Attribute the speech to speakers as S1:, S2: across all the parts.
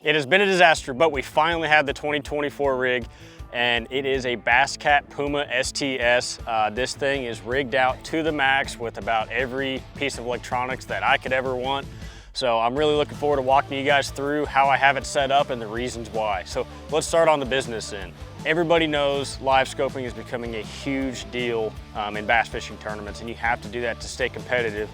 S1: It has been a disaster, but we finally have the 2024 rig, and it is a Basscat Puma STS. This thing is rigged out to the max with about every piece of electronics that I could ever want. So I'm really looking forward to walking you guys through how I have it set up and the reasons why. So let's start on the business end. Everybody knows live scoping is becoming a huge deal in bass fishing tournaments, and you have to do that to stay competitive.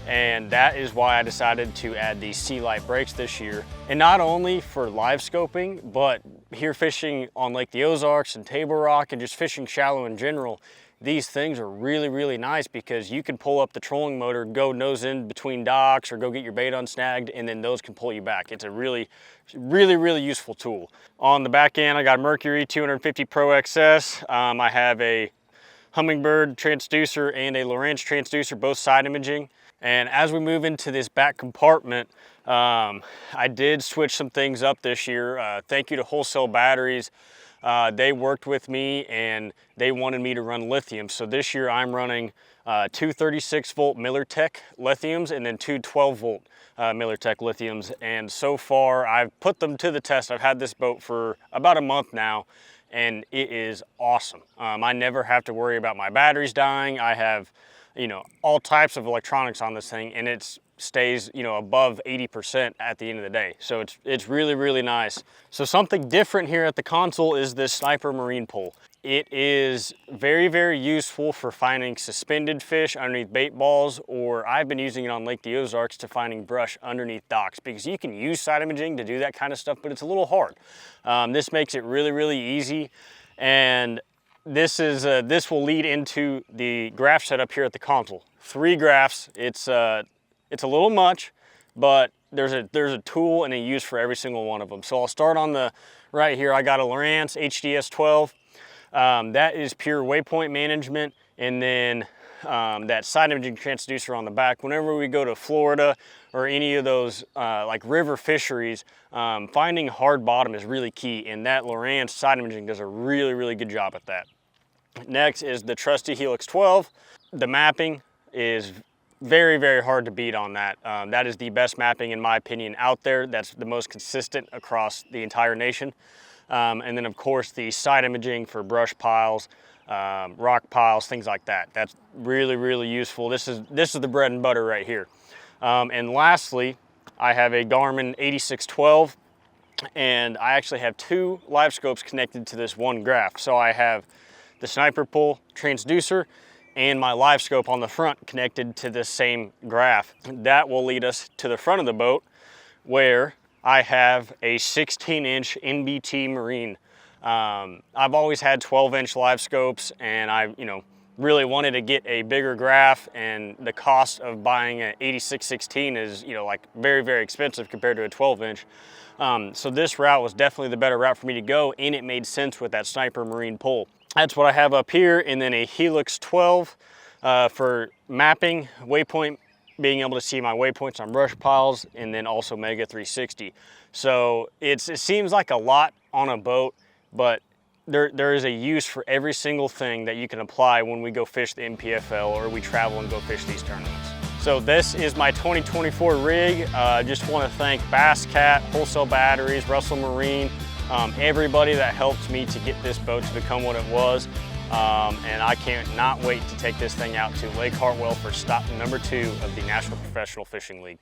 S1: And that is why I decided to add these Sea Light brakes this year. And not only for live scoping, but here fishing on Lake the Ozarks and Table Rock and just fishing shallow in general, these things are really, really nice because you can pull up the trolling motor, go nose in between docks or go get your bait unsnagged, and then those can pull you back. It's a really, really useful tool. On the back end, I got a Mercury 250 Pro XS. I have a Humminbird transducer and a Lowrance transducer, both side imaging. And as we move into this back compartment, I did switch some things up this year. Thank you to Wholesale Batteries. They worked with me and they wanted me to run lithium. So this year I'm running two 36 volt MillerTech lithiums and then two 12 volt MillerTech lithiums. And so far I've put them to the test. I've had this boat for about a month now, and it is awesome. I never have to worry about my batteries dying. I have, you know, all types of electronics on this thing, and it stays, you know, above 80% at the end of the day. So it's really, really nice. So something different here at the console is this Sniper marine pole. It is very, very useful for finding suspended fish underneath bait balls, or I've been using it on Lake the Ozarks to finding brush underneath docks, because you can use side imaging to do that kind of stuff, but it's a little hard. This makes it really, really easy. And this will lead into the graph setup here at the console. 3 graphs. It's a little much, but there's a tool and a use for every single one of them. So I'll start on the right here. I got a Lowrance HDS 12. That is pure waypoint management, and then that side imaging transducer on the back. Whenever we go to Florida or any of those like river fisheries, finding hard bottom is really key, and that Lowrance side imaging does a really, really good job at that. Next is the trusty Helix 12. The mapping is very, very hard to beat on that. That is the best mapping, in my opinion, out there. That's the most consistent across the entire nation. And then of course the side imaging for brush piles, rock piles, things like that. That's really, really useful. This is the bread and butter right here. And lastly, I have a Garmin 8612, and I actually have 2 live scopes connected to this one graph. So I have the Sniper pole transducer and my live scope on the front connected to this same graph. That will lead us to the front of the boat, where I have a 16-inch NBT Marine. I've always had 12-inch live scopes, and I, really wanted to get a bigger graph, and the cost of buying an 86-16 is, like very, very expensive compared to a 12-inch. So this route was definitely the better route for me to go, and it made sense with that Sniper marine pole. That's what I have up here, and then a Helix 12 for mapping, waypoint, being able to see my waypoints on brush piles, and then also Mega 360. So it seems like a lot on a boat, but there is a use for every single thing that you can apply when we go fish the NPFL or we travel and go fish these tournaments. So this is my 2024 rig. Just want to thank Basscat, Wholesale Batteries, Russell Marine, everybody that helped me to get this boat to become what it was. And I cannot wait to take this thing out to Lake Hartwell for stop number 2 of the National Professional Fishing League.